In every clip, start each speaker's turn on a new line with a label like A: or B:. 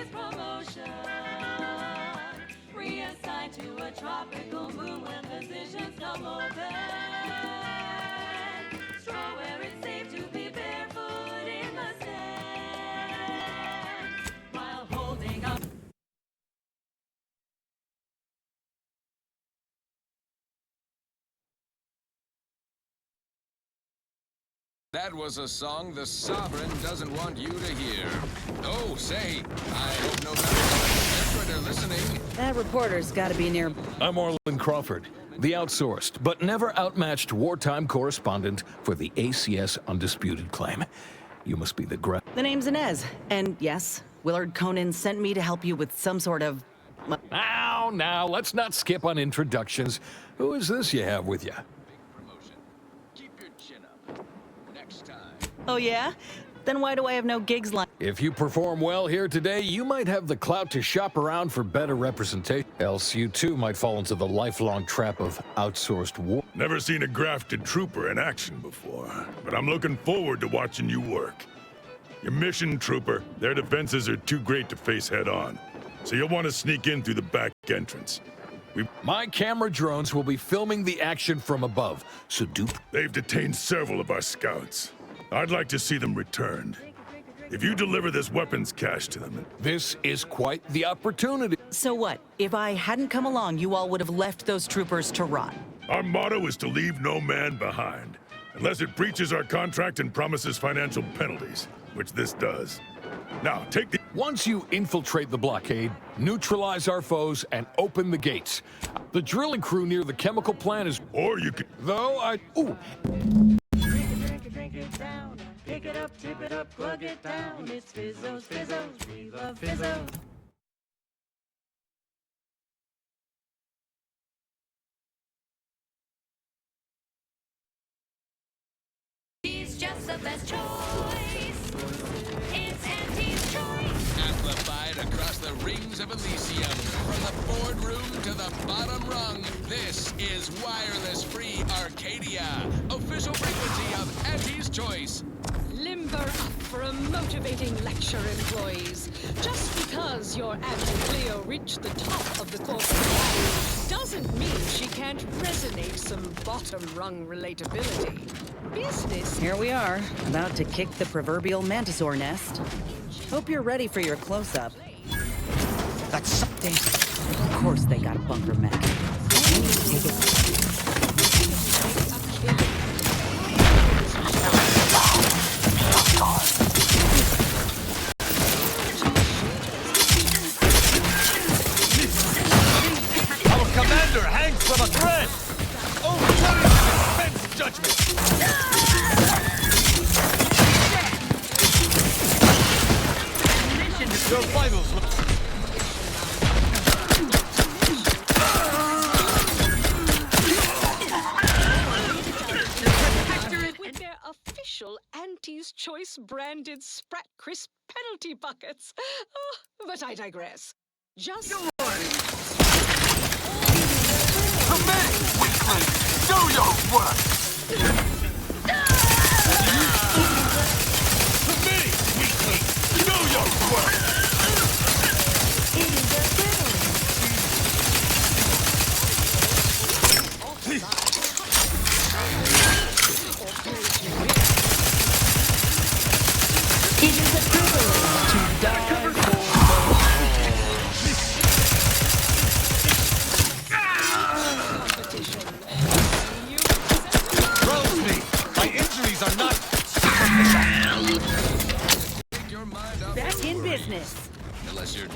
A: his promotion. Reassigned to a tropical moon when positions come open. Straw where it's safe to be barefoot in the sand. While holding up.
B: That was a song the sovereign doesn't want you to hear. Oh, say, I hope no matter what are listening.
C: That reporter's gotta be near.
D: I'm Orland Crawford, the outsourced but never outmatched wartime correspondent for the ACS Undisputed Claim. You must be the
C: The name's Inez, and yes, Willard Conan sent me to help you with some sort of...
D: Now, let's not skip on introductions. Who is this you have with you?
C: Oh yeah? Then why do I have no gigs lined?
D: If you perform well here today, you might have the clout to shop around for better representation. Else you too might fall into the lifelong trap of outsourced war.
E: Never seen a grafted trooper in action before, but I'm looking forward to watching you work. Your mission, trooper, their defenses are too great to face head on, so you'll want to sneak in through the back entrance.
D: My camera drones will be filming the action from above, so
E: They've detained several of our scouts. I'd like to see them returned. If you deliver this weapons cache to them...
D: This is quite the opportunity.
C: So what? If I hadn't come along, you all would have left those troopers to rot.
E: Our motto is to leave no man behind, unless it breaches our contract and promises financial penalties, which this does. Now, take the...
D: Once you infiltrate the blockade, neutralize our foes, and open the gates. The drilling crew near the chemical plant is...
E: Or you could...
D: Though I... Ooh.
A: Drink it down, pick it up, tip it up, plug it down. It's Fizzos, Fizzos, we love Fizzos. He's just the best choice. It's Auntie's choice.
B: Amplified across the rings of Elysium. From the boardroom to the bottom rung. This is wireless free Arcadia. Official frequency of Auntie's Choice.
F: Limber up for a motivating lecture, employees. Just because your Auntie Cleo reached the top of the corporate ladder doesn't mean she can't resonate some bottom-rung relatability. Business.
C: Here we are, about to kick the proverbial mantisaur nest. Hope you're ready for your close-up.
G: That's something.
C: Of course they got a bunker mech. Take it.
G: Our commander hangs from a thread! Oh, what is the defense judgment? Your vitals look...
F: With their official Auntie's Choice branded Sprat Crisp penalty buckets. Oh, but I digress. Just...
G: To me, weakling! Do your work! To me, weakling! Do your work!
C: It is a privilege to die for.
G: Rosie, my injuries are not...
B: Take your mind off
C: Back
B: your
C: in
B: worries.
C: business.
B: Unless you're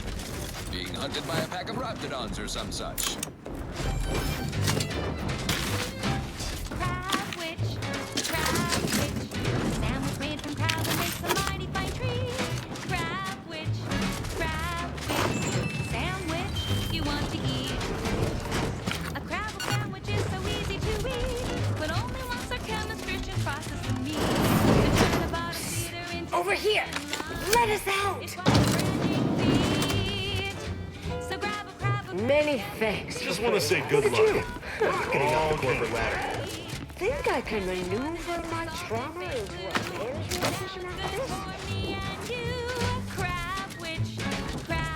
B: being hunted by a pack of raptidons or some such.
A: Crab witch, a sandwich made from crab that makes a mighty fine treat. Crab witch, sandwich you want to eat. A crab sandwich is so easy to eat, but only once our chemistry can process the meat. To turn the bottom feeder into
H: Over here! Let us out!
A: it's what we're feet. So grab a crab.
H: Many thanks.
E: Just want to say good luck.
G: Getting up the corporate ladder.
H: Think I can maneuver my trauma into a management position after this?
A: For me and you, crab witch, crab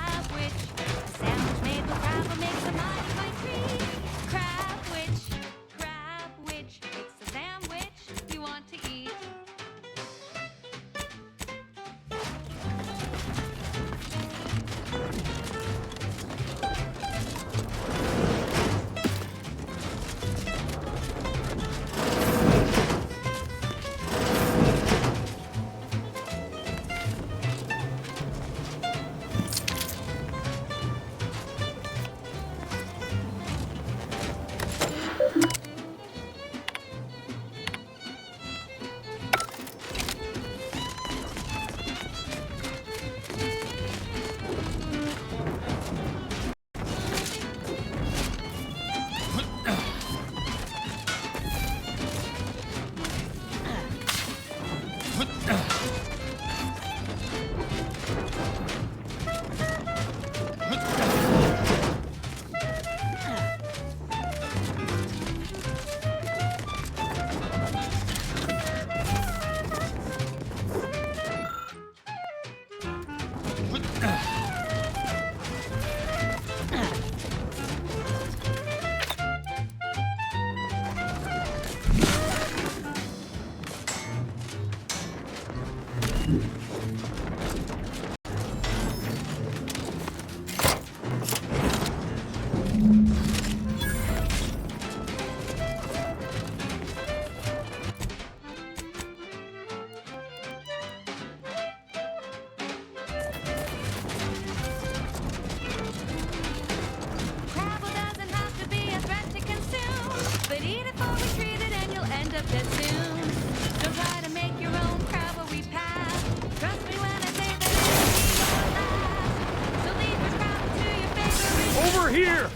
D: here!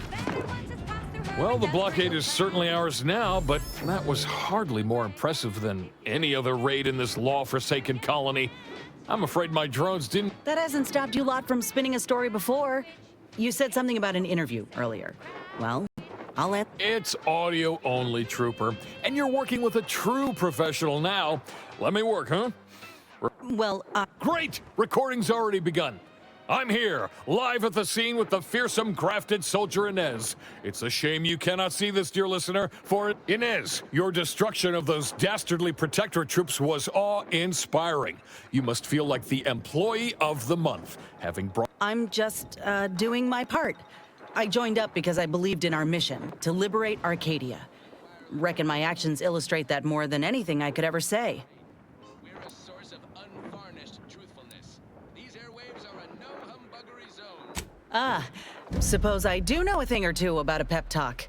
D: Well, the blockade is certainly ours now, but that was hardly more impressive than any other raid in this law-forsaken colony. I'm afraid my drones didn't...
C: That hasn't stopped you lot from spinning a story before. You said something about an interview earlier. Well, I'll let...
D: It's audio only, Trooper. And you're working with a true professional now. Let me work, huh?
C: Well,
D: Great! Recording's already begun. I'm here, live at the scene with the fearsome grafted soldier Inez. It's a shame you cannot see this, dear listener, for Inez, your destruction of those dastardly protectorate troops was awe-inspiring. You must feel like the employee of the month, having brought...
C: I'm just, doing my part. I joined up because I believed in our mission, to liberate Arcadia. Reckon my actions illustrate that more than anything I could ever say.
B: We're a source of unvarnished truthfulness. These airwaves are a no-humbuggery zone.
C: Suppose I do know a thing or two about a pep talk.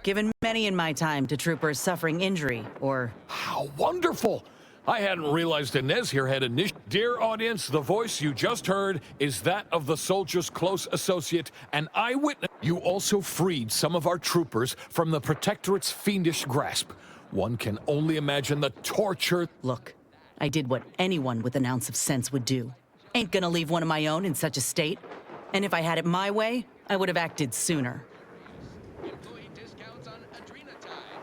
C: Given many in my time to troopers suffering injury, or...
D: How wonderful! I hadn't realized Inez here had initiated. Dear audience, the voice you just heard is that of the soldier's close associate and eyewitness. You also freed some of our troopers from the Protectorate's fiendish grasp. One can only imagine the torture.
C: Look, I did what anyone with an ounce of sense would do. Ain't gonna leave one of my own in such a state. And if I had it my way, I would have acted sooner.
B: Employee discounts on Adrena time.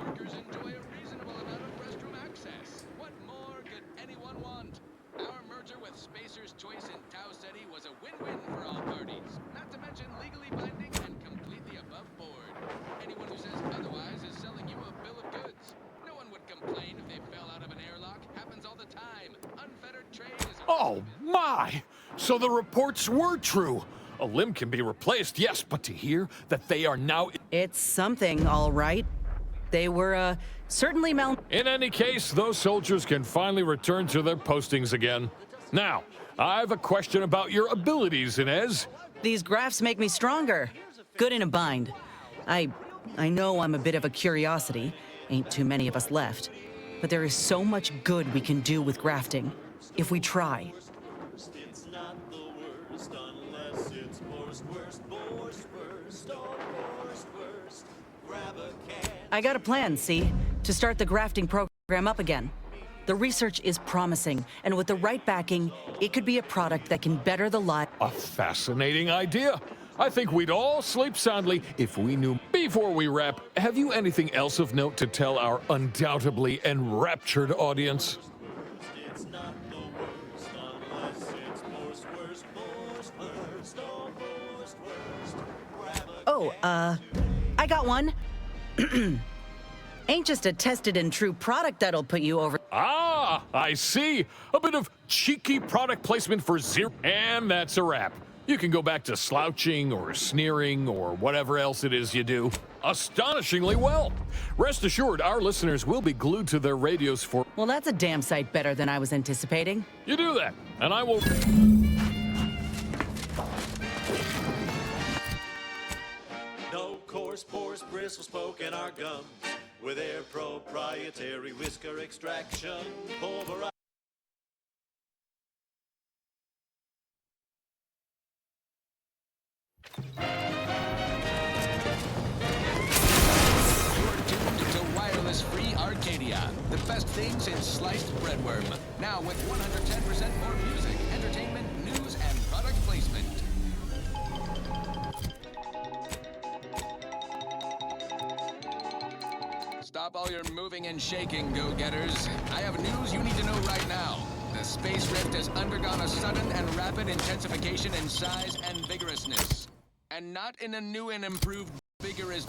B: Workers enjoy a reasonable amount of restroom access. What more could anyone want? Our merger with Spacer's Choice in Tau City was a win-win for all parties. Not to mention legally binding and completely above board. Anyone who says otherwise is selling you a bill of goods. No one would complain if they fell out of an airlock. Happens all the time. Unfettered trade is a...
D: Oh, my! So the reports were true. A limb can be replaced, yes, but to hear that they are now...
C: It's something, all right. They were, certainly
D: In any case, those soldiers can finally return to their postings again. Now, I have a question about your abilities, Inez.
C: These graphs make me stronger. Good in a bind. I know I'm a bit of a curiosity. Ain't too many of us left. But there is so much good we can do with grafting, if we try.
I: It's not the worst unless it's worst. Grab a can.
C: I got a plan, see? To start the grafting program up again. The research is promising, and with the right backing, it could be a product that can better the life.
D: A fascinating idea. I think we'd all sleep soundly if we knew. Before we wrap, have you anything else of note to tell our undoubtedly enraptured audience?
I: It's not the worst unless it's worst.
C: Oh, I got one. Ain't just a tested and true product that'll put you over.
D: Ah, I see. A bit of cheeky product placement for zero. And that's a wrap. You can go back to slouching or sneering or whatever else it is you do. Astonishingly well. Rest assured, our listeners will be glued to their radios for...
C: Well, that's a damn sight better than I was anticipating.
D: You do that, and I will...
I: No coarse pores, bristles poking our gums with their proprietary whisker extraction. Pulverize.
B: You're tuned to wireless-free Arcadia, the best thing since sliced breadworm. Now with 110% more music, entertainment, news, and product placement. Stop all your moving and shaking, go-getters. I have news you need to know right now. The Space Rift has undergone a sudden and rapid intensification in size and vigorousness. And not in a new and improved vigorous...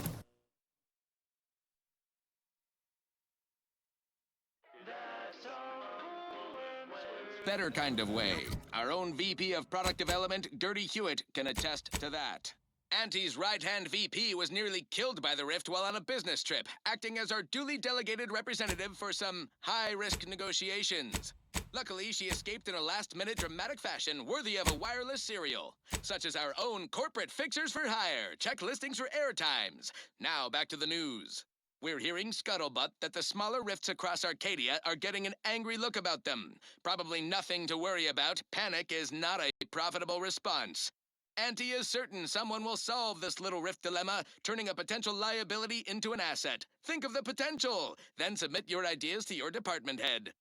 B: better kind of way. Our own VP of Product Development, Dirty Hewitt, can attest to that. Auntie's right-hand VP was nearly killed by the Rift while on a business trip, acting as our duly delegated representative for some high-risk negotiations. Luckily, she escaped in a last-minute dramatic fashion worthy of a wireless serial, such as our own corporate fixers for hire. Check listings for airtimes. Now, back to the news. We're hearing scuttlebutt that the smaller rifts across Arcadia are getting an angry look about them. Probably nothing to worry about. Panic is not a profitable response. Auntie is certain someone will solve this little rift dilemma, turning a potential liability into an asset. Think of the potential, then submit your ideas to your department head.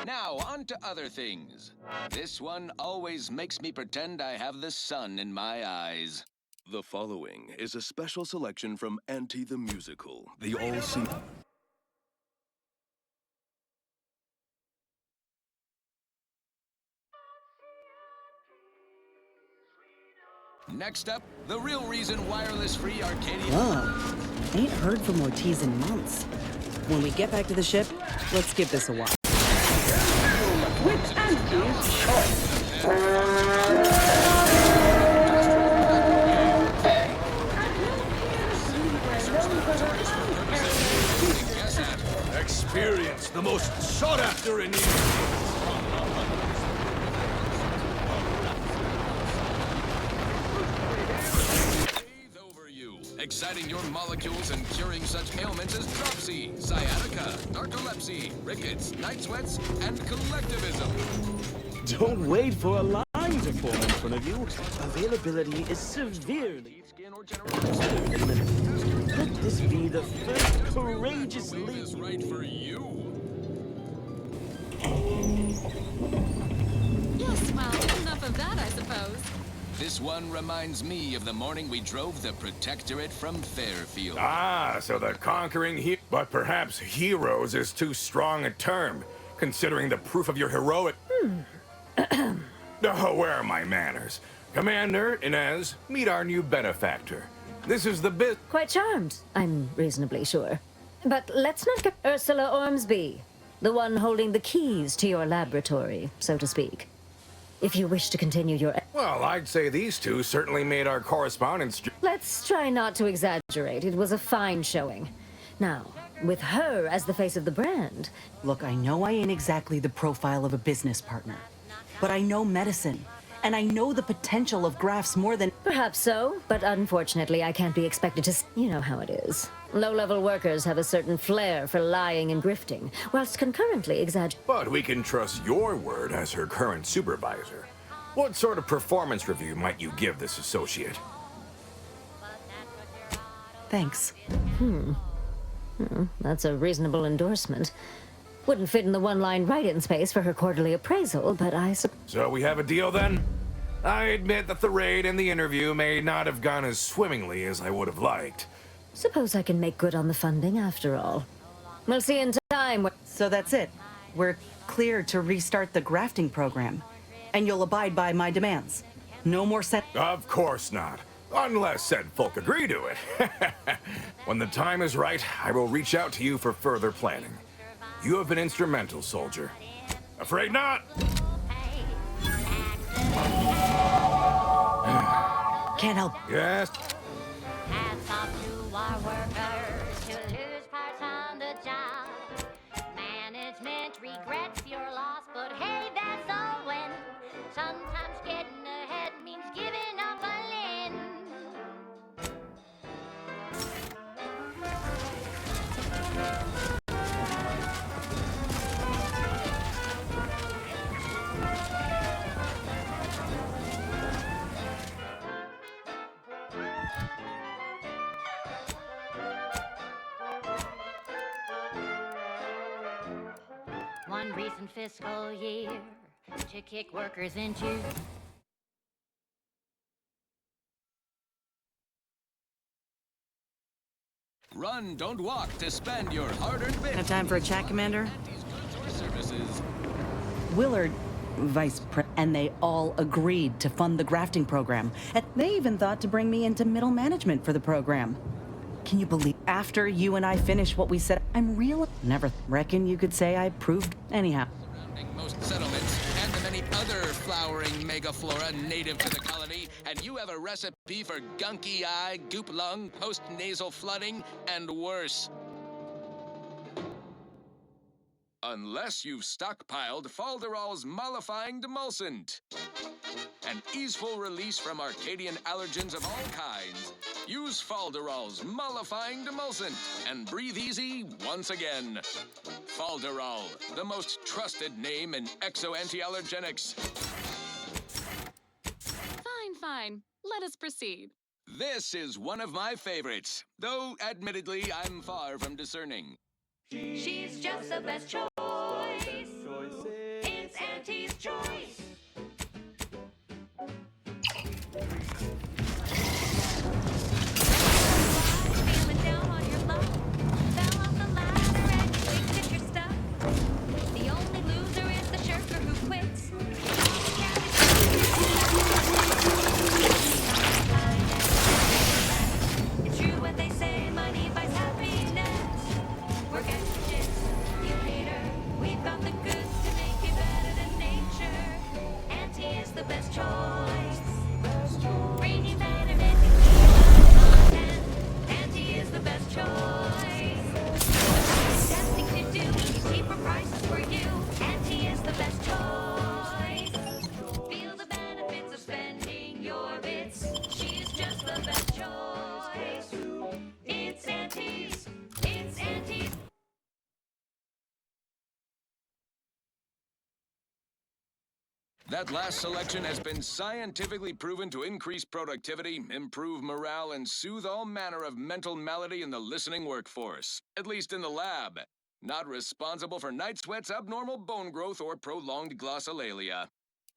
B: Now, on to other things. This one always makes me pretend I have the sun in my eyes.
J: The following is a special selection from Auntie the Musical, the all-sing...
B: Next up, the real reason wireless-free Arcadia...
C: Whoa. Ain't heard from Ortiz in months. When we get back to the ship, let's give this a watch.
H: With Auntie's choice.
G: Experience the most sought after in
B: Over you, exciting your molecules and curing such ailments as dropsy, sciatica, narcolepsy, rickets, night sweats, and collectivism.
K: Don't wait for a line to form in front of you. Availability is severely
B: Skin or general
K: Let this be the first courageous
B: move
K: leap.
B: is right for you.
A: Yes, well, enough of that, I suppose.
B: This one reminds me of the morning we drove the Protectorate from Fairfield.
L: Ah, so the conquering but perhaps heroes is too strong a term, considering the proof of your heroic... Oh, where are my manners? Commander, Inez, meet our new benefactor. This is the bit...
M: Quite charmed, I'm reasonably sure. But let's not get Ursula Ormsby, the one holding the keys to your laboratory, so to speak. If you wish to continue your...
L: Well, I'd say these two certainly made our correspondence...
M: Let's try not to exaggerate. It was a fine showing. Now, with her as the face of the brand...
C: Look, I know I ain't exactly the profile of a business partner, but I know medicine, and I know the potential of grafts more than...
M: Perhaps so, but unfortunately I can't be expected to... You know how it is. Low-level workers have a certain flair for lying and grifting, whilst concurrently exaggerating.
L: But we can trust your word as her current supervisor. What sort of performance review might you give this associate?
C: Thanks.
M: That's a reasonable endorsement. Wouldn't fit in the one-line write-in space for her quarterly appraisal, but
L: So we have a deal then? I admit that the raid and the interview may not have gone as swimmingly as I would have liked.
M: suppose I can make good on the funding after all. We'll see in time.
C: So that's it. We're clear to restart the grafting program. And you'll abide by my demands. No more
L: Of course not. Unless said folk agree to it. When the time is right, I will reach out to you for further planning. You have been instrumental, soldier. Afraid not?
C: Can't help.
L: Yes?
A: Hats off to our workers who lose parts on the job. Management regrets your loss, but hey, that's all when sometimes getting ahead means giving up a limb. One recent fiscal year to kick workers into
B: Run, don't walk to spend your hard-earned bit.
C: Have time for a chat, Commander?
B: Auntie's goods or services.
C: Willard, and they all agreed to fund the grafting program. And they even thought to bring me into middle management for the program. Can you believe after you and I finish what we said, I'm real? Never reckon you could say I proved anyhow.
B: Surrounding most settlements and the many other flowering megaflora native to the colony, and you have a recipe for gunky eye, goop lung, post-nasal flooding, and worse. Unless you've stockpiled Falderall's mollifying demulcent. An easeful release from Arcadian allergens of all kinds. Use Falderall's mollifying demulcent and breathe easy once again. Falderall, the most trusted name in exo-anti-allergenics.
F: fine. Let us proceed.
B: This is one of my favorites, though admittedly I'm far from discerning.
A: She's just the best choice. It's Auntie's choice. Feeling down on your luck. Fell off the ladder and you think that you're stuck. The only loser is the shirker who quits. It's true what they say, money buys happiness. Work extra shifts, you hater. We've got the goods to make you better than nature. Auntie is the best choice. Bring you better content. Auntie is the best choice. Best thing to do, cheaper prices for you. Auntie is the best choice. Feel the benefits of spending your bits. She's just the best choice. It's Auntie's. It's Auntie's.
B: That last selection has been scientifically proven to increase productivity, improve morale, and soothe all manner of mental malady in the listening workforce. At least in the lab. Not responsible for night sweats, abnormal bone growth, or prolonged glossolalia.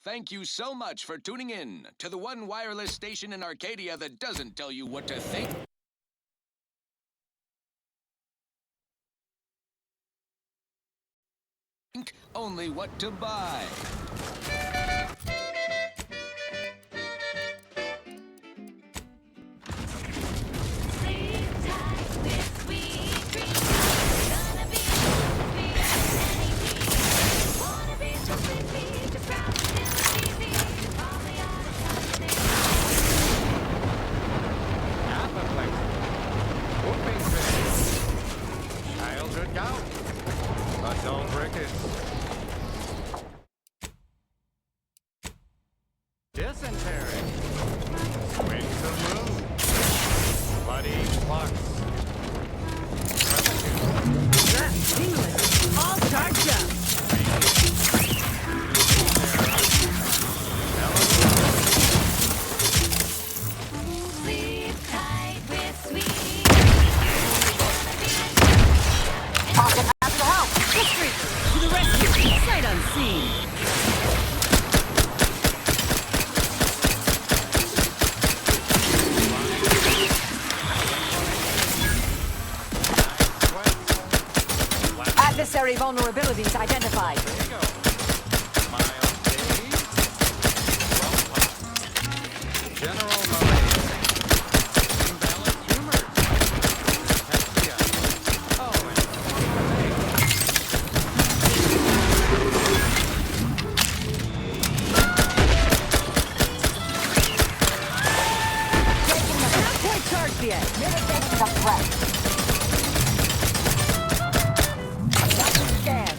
B: Thank you so much for tuning in to the one wireless station in Arcadia that doesn't tell you what to think, only what to buy.
A: Sleep tight with sweet dreams. Gonna be sweet as any tea. Wanna be so sleepy, just grab it till it's easy. Probably ought to touch it.
G: Apoplectic. Whooping face. Childhood gout. Adult rickets. Dysentery. Wings of moon. Bloody flux.
C: That's seamless. All-star jump.
A: Sleep tight with sweet
C: Pocket has to help. History to the rescue. Sight unseen.
N: Adversary vulnerabilities identified.
G: There you go. Mild days. General malaise. Imbalanced humor. Dyspepsia. Oh, and
N: Not quite charged yet. Mitigating the threat. Scan.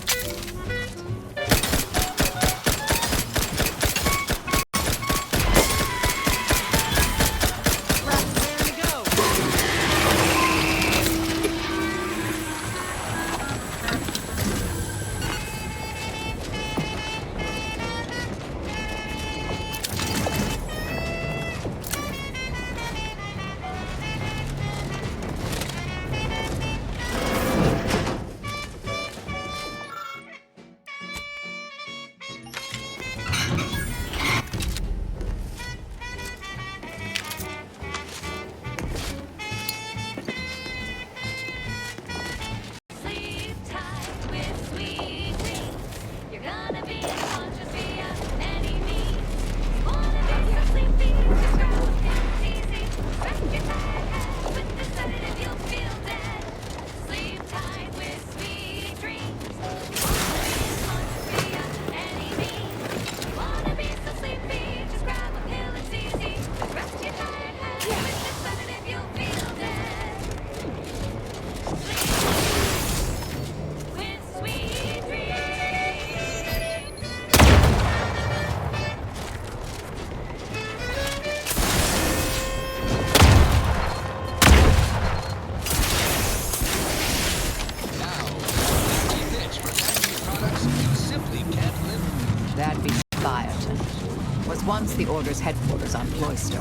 N: That's the Order's headquarters on Cloister.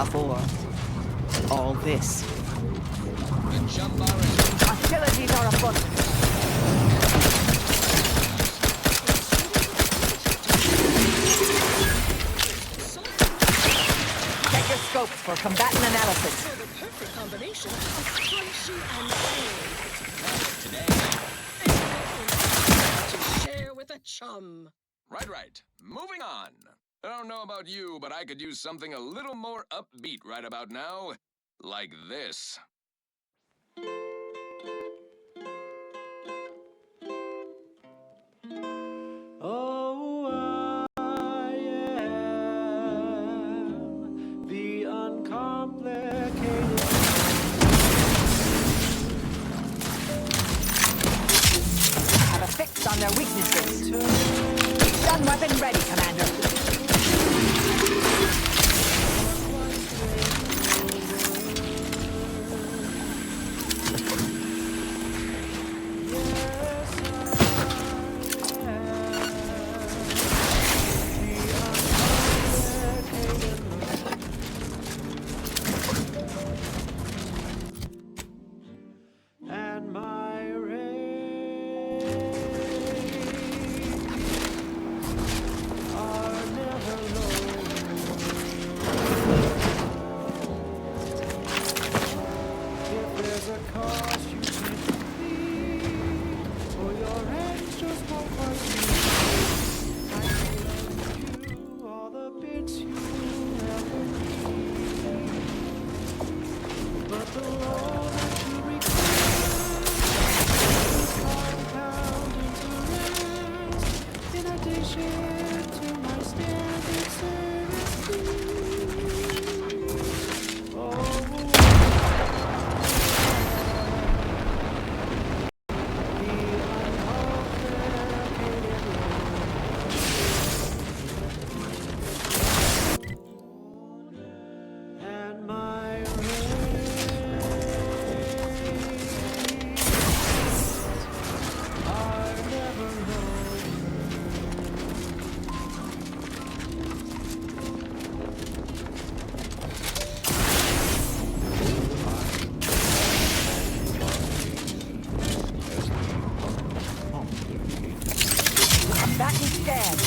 N: Afore all this. Hostilities are afoot. Check your scopes for combatant analysis.
F: For the perfect combination of crunchy and cold. To share with a chum.
B: Right. Moving on. I don't know about you, but I could use something a little more upbeat right about now. Like this.
I: Oh, I am the uncomplicated.
N: Have a fix on their weaknesses. Stun weapon ready, Commander.
I: And my rays are never low. If there's a cost you can't complete, or your hands just won't quite reach, I can lend you all the bits you ever need. But the law that you compound interest in addition to my standard service fee. Oh, and my are never low.
N: Back and stand.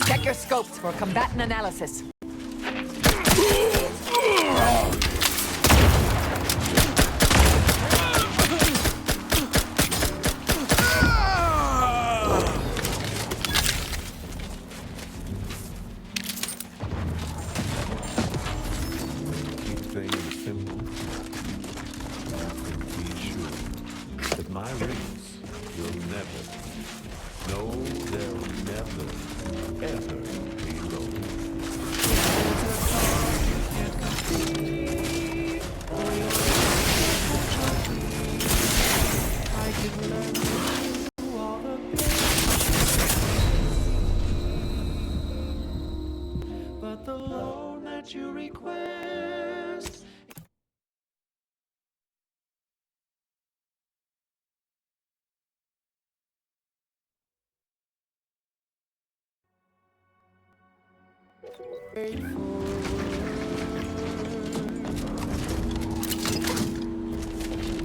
N: Check your scopes for combatant analysis.
I: Keep things simple. Be sure that my rings will never, no, they'll never, ever be low. I can lend you all the bits, but the loan that you request.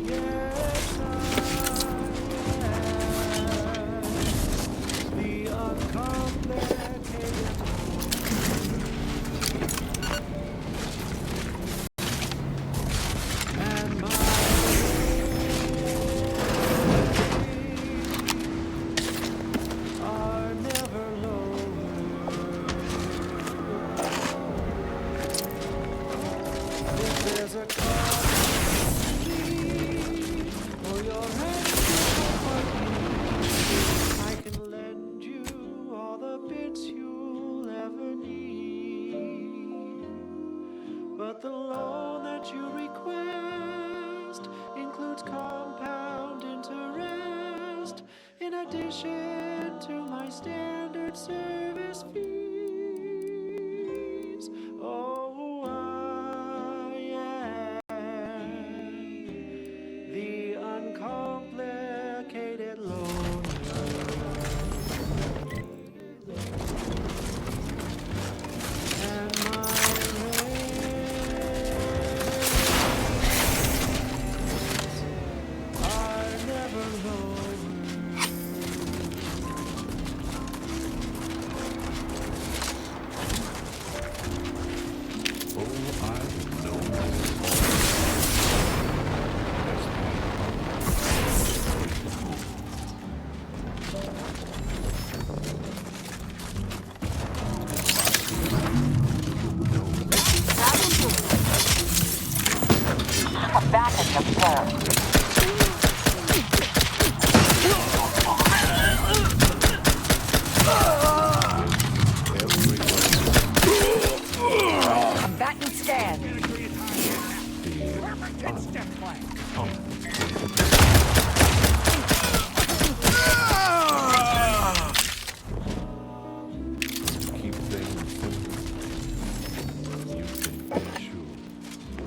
I: Yes, the uncomplicated. And my are never low. If there's a cost for your hands, I can lend you all the bits you'll ever need. But the loan that you request includes compound interest in addition to my standard service fees. Oh,
N: Combatant scan.
I: Keep things simple. You can be sure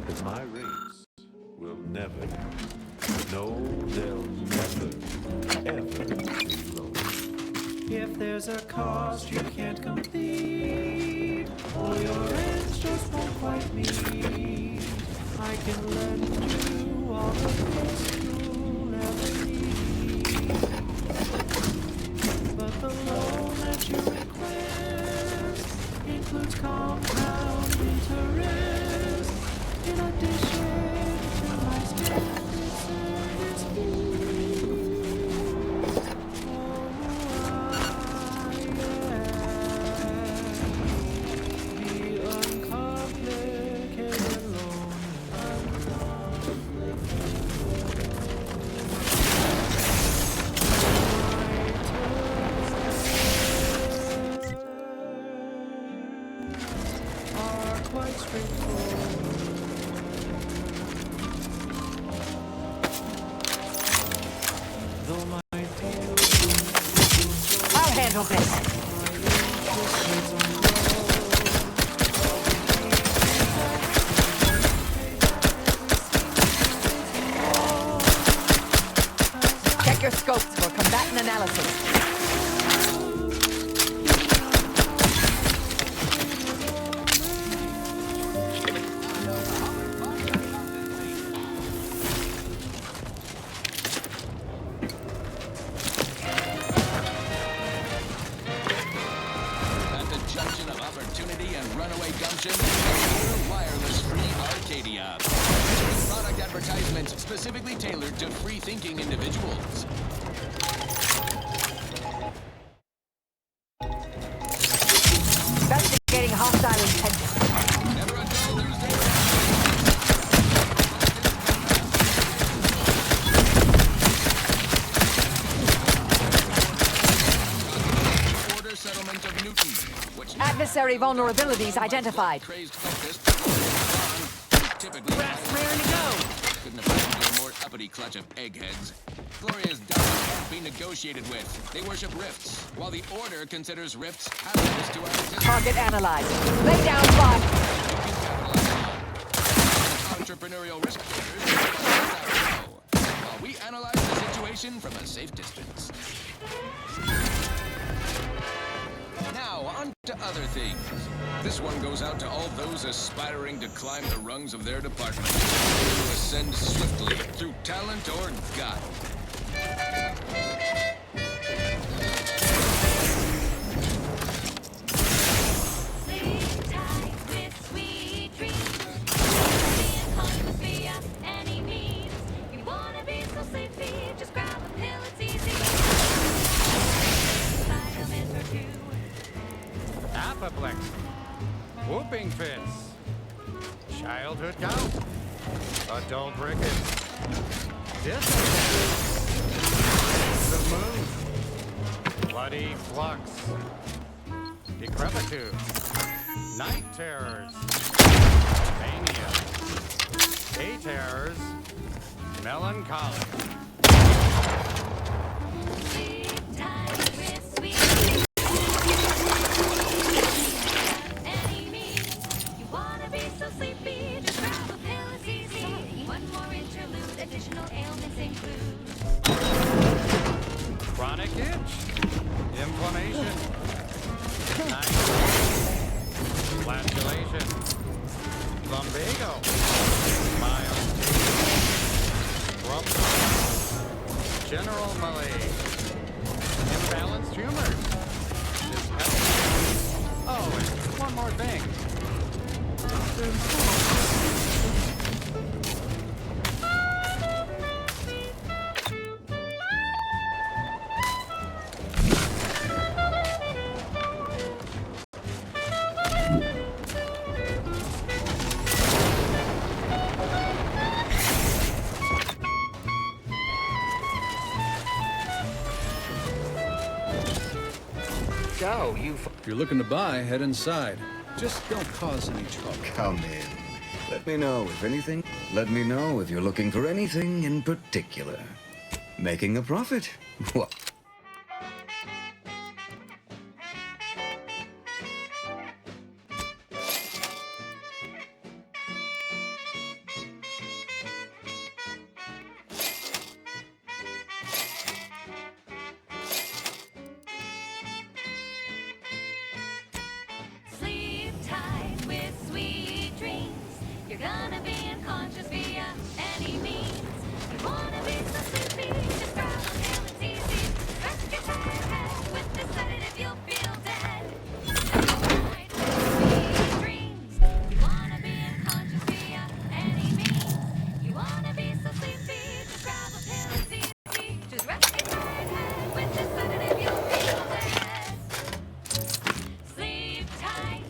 I: that my race will never, no, they'll never, ever be low. If there's a cause you can't complete, or your ends just won't quite meet, I can lend you all the things you'll ever need. But the loan that you request includes compound interest, in addition to my standard service fee. The uncomplicated loan. Are quite straightforward. Though my deal
N: I'll handle this. Check your scopes for combatant analysis.
B: At the junction of opportunity and runaway gumption, enter wireless-free Arcadia. Product advertisements specifically tailored to free-thinking individuals.
N: Investigating hostile intent.
B: Never a dull Thursday. Order settlement of Newton, which
N: Adversary vulnerabilities identified.
B: crazed cultist typically couldn't have found a more uppity clutch of eggheads. Gloria's doubts can't be negotiated with. They worship rifts, while the Order considers rifts hazardous to our existence.
N: Target analyzed. Lay down fire.
B: Entrepreneurial risk takers, while we analyze the situation from a safe distance. Now, on to other things. This one goes out to all those aspiring to climb the rungs of their department, to ascend swiftly through talent or gut.
A: Sleep tight with sweet dreams. Being home via any means. You wanna be so sleepy, just grab a pill, it's easy. Vitamins or two.
O: Apoplexy, whooping fits, childhood gout, adult rickets, dysentery, the moon, bloody flux, decrepitude, night terrors, mania, day terrors, melancholy.
A: Sleep tight with sweet dreams. Any means. You wanna be so sleepy, just grab a pill, it's easy. One more interlude, additional ailments include
O: Chronic itch, inflammation, night, flatulation, lumbago, mild rupture, general malaise, imbalanced humors, dyspepsia. Oh, and one more thing.
P: So,
O: If you're looking to buy, head inside. Just don't cause any trouble.
P: Come in. Let me know if anything. Let me know if you're looking for anything in particular. Making a profit? What?
A: Sleep tight with sweet dreams. You're gonna be unconscious via any means. You wanna be so sleepy, just grab a pill, it's easy. Rest your tired head with this sedative, you'll feel dead. Sleep tight with sweet dreams. You wanna be unconscious via any means. You wanna be so sleepy, just grab a pill, it's easy. Just rest your tired head with this sedative, you'll feel dead. Sleep tight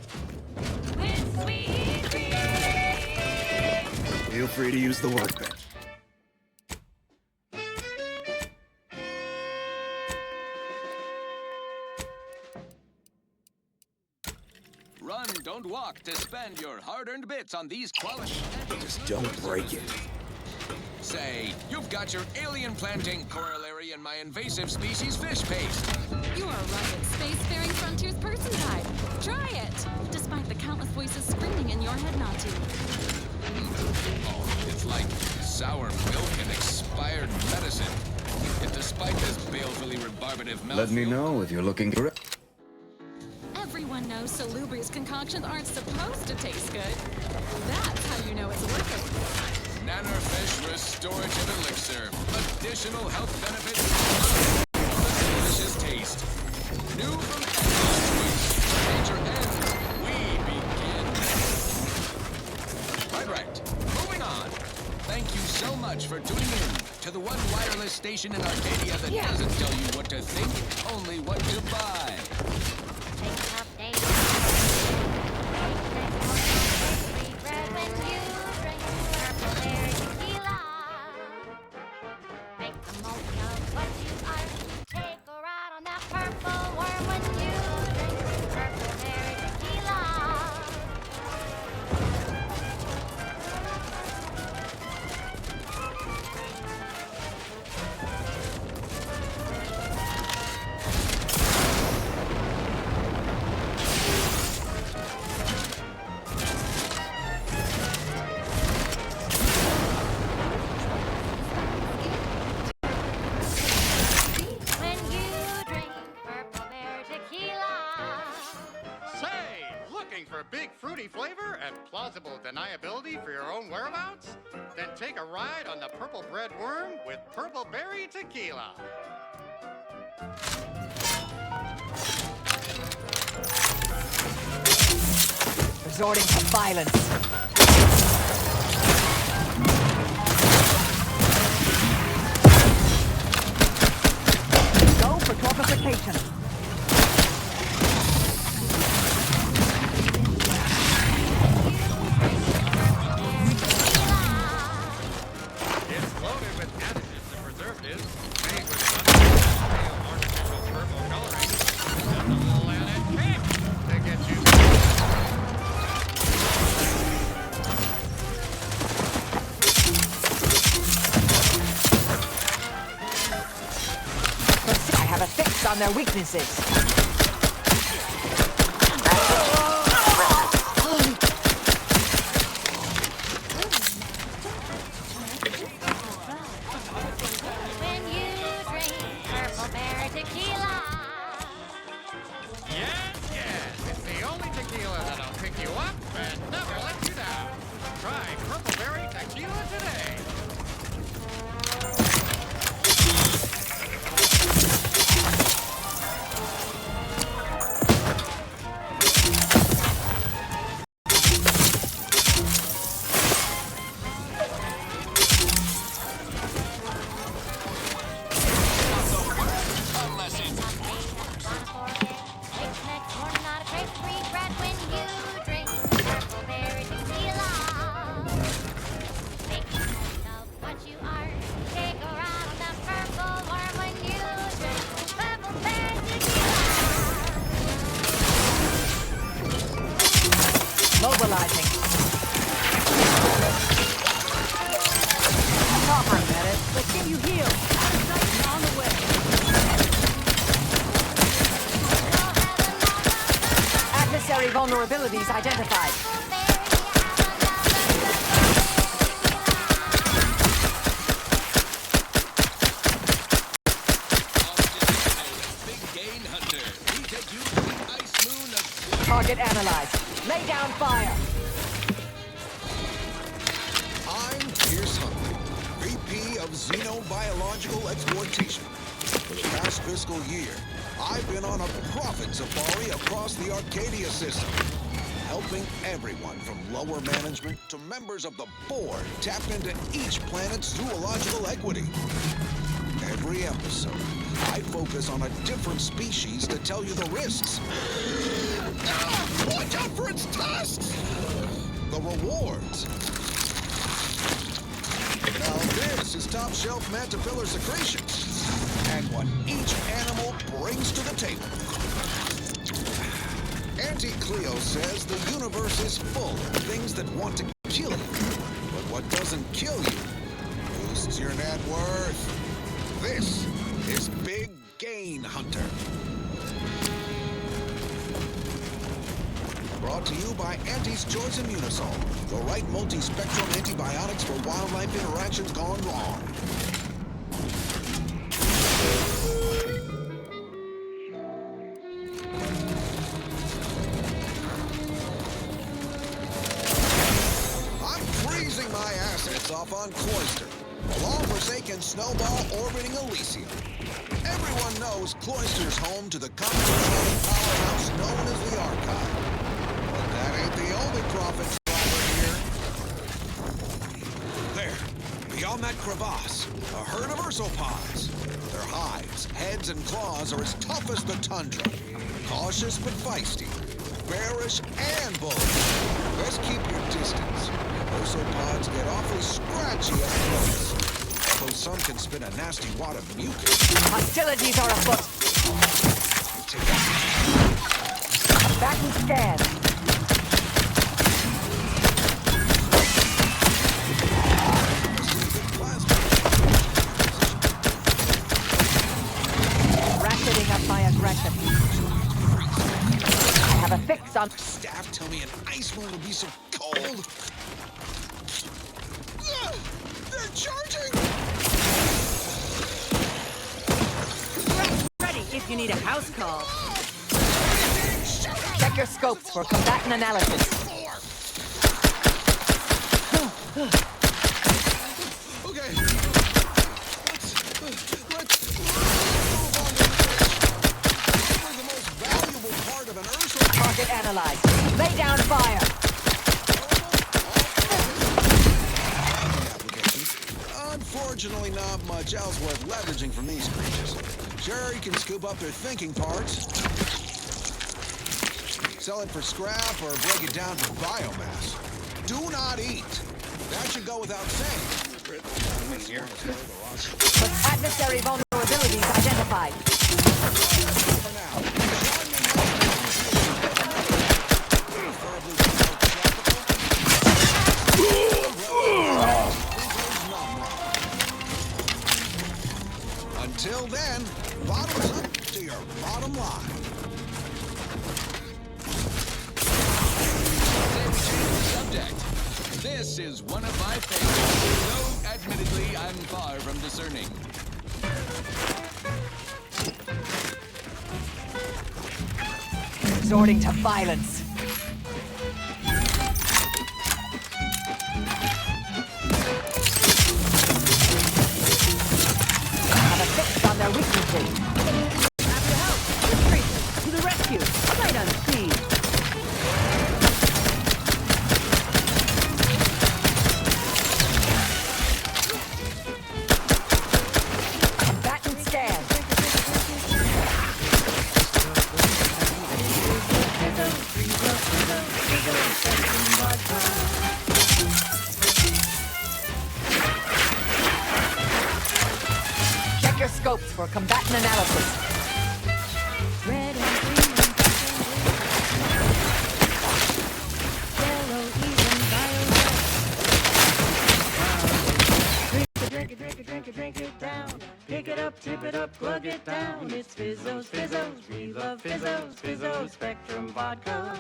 A: with sweet dreams.
P: Feel free to use the workbench.
B: Run, don't walk to spend your hard-earned bits on these quality...
P: Just don't break it.
B: Say, you've got your alien-planting corollary in my invasive species fish paste.
Q: You are a rugged, space-faring frontiers person type. Try it, despite the countless voices screaming in your head not to.
B: Oh, it's like sour milk and expired medicine. And despite this balefully rebarbative mouthfeel...
P: Let me know if you're looking for it.
Q: Everyone knows salubrious concoctions aren't supposed to taste good. That's how you know it's working.
B: Nannerfish Restorative Elixir. Additional health benefits. Delicious taste. New from Andy's Choice. Major N. We begin. Right. Moving on. Thank you so much for tuning in to the one wireless station in Arcadia that doesn't tell you what to think, only what to buy.
O: Flavor and plausible deniability for your own whereabouts? Then take a ride on the Purple Bread Worm with Purple Berry Tequila.
N: Resorting to violence. Go for corporation. On their weaknesses.
A: When you drink Purple Berry Tequila.
O: Yes, it's the only tequila that'll pick you up and never let you down. Try Purple Berry Tequila today.
N: vulnerabilities identified. Target analyzed. Lay down fire.
R: I'm Pierce Huntley, VP of Xenobiological Exploitation. For the past fiscal year, I've been on a profit safari across the Arcadia system, helping everyone from lower management to members of the board tap into each planet's zoological equity. Every episode, I focus on a different species to tell you the risks. Watch out for its tusks! The rewards. Now this is top-shelf mantipillar secretions, and what each animal brings to the table. Auntie Cleo says the universe is full of things that want to kill you, but what doesn't kill you boosts your net worth. This is Big Gain Hunter. Brought to you by Auntie's Choice Immunosol, the right multi-spectrum antibiotics for wildlife interactions gone wrong. I'm freezing my assets off on Cloister, a long-forsaken snowball orbiting Elysium. Everyone knows Cloister's home to the computational powerhouse known as the Archive. But that ain't the only profit driver here. There, beyond that crevasse, a herd of ursopods. Their hides, heads, and claws are as tough as the tundra. Cautious but feisty, bearish and bullish. Best keep your distance. Ursopods get awfully scratchy up close. Although some can spit a nasty wad of mucus.
N: Hostilities are afoot. Back and scan. Ratcheting up my aggression. I have a fix on...
R: Staff tell me an ice moon would be so cold. They're charging!
C: Ready if you need a house call.
N: Check your scopes for combatant analysis.
R: Okay. Let's move on to the most valuable part of an Ursa.
N: Target analyzed. Lay down fire.
R: Unfortunately, not much else worth leveraging from these creatures. Sure, you can scoop up their thinking parts, sell it for scrap, or break it down for biomass. Do not eat. That should go without saying.
N: Adversary vulnerabilities identified.
R: For now. Until then, bottoms up to your bottom line.
B: Subject. This is one of my favorites, though admittedly I'm far from discerning.
N: Resorting to violence. Have a fix on their weaknesses.
C: Happy to help. Retreat. To the rescue. Sight unseen.
N: Combatant scan. Check your scopes for combatant analysis.
A: Red and green and yellow, even violet. Drink it, drink it, drink it, drink it, drink it down. Pick it up
I: tip it up, plug it down. It's Fizzos, Fizzos, we love Fizzos, Fizzos, Spectrum Vodka.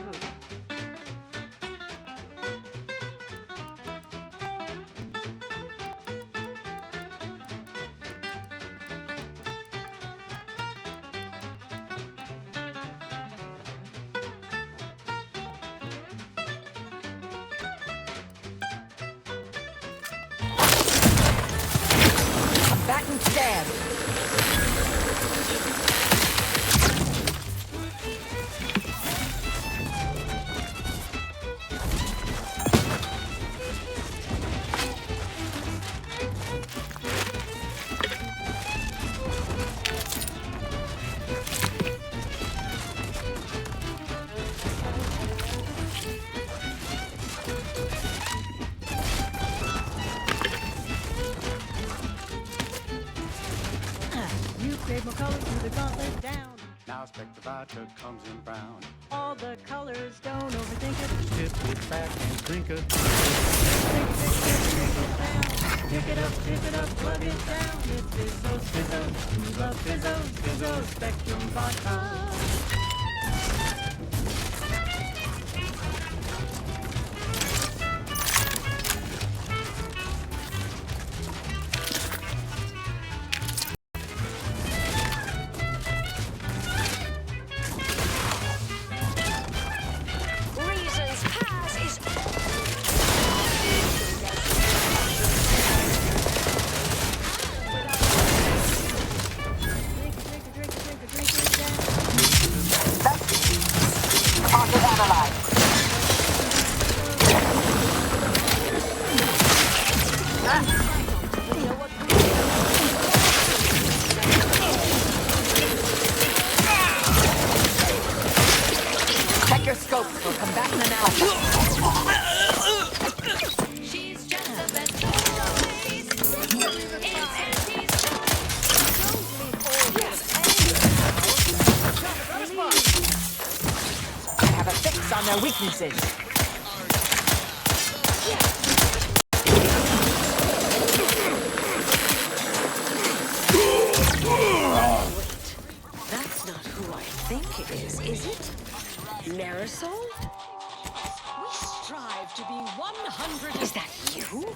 N: Back and stab.
I: You crave more color through the gauntlet down. Now Spectre Vodka comes in brown. All the colors, don't overthink it. Tip it back and drink it. Pick it up, tip it up, plug it down. It's Fizzos, Fizzos, we love Fizzos, Fizzos, Spectrum Vodka.
H: Reasons pass is...
N: Target analyzed. Check your scopes for combatant analysis.
A: She's just the best always. It's Auntie's
N: I have a fix on their weaknesses.
H: That's not who I think it is it? Marisol?
F: We strive to be 100.
H: Is that you?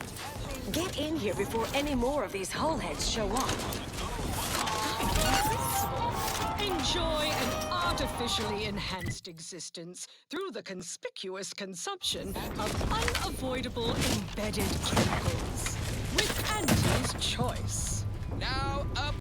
H: Get in here before any more of these hullheads show up.
F: Enjoy an artificially enhanced existence through the conspicuous consumption of unavoidable embedded chemicals. With Auntie's choice.
B: Now up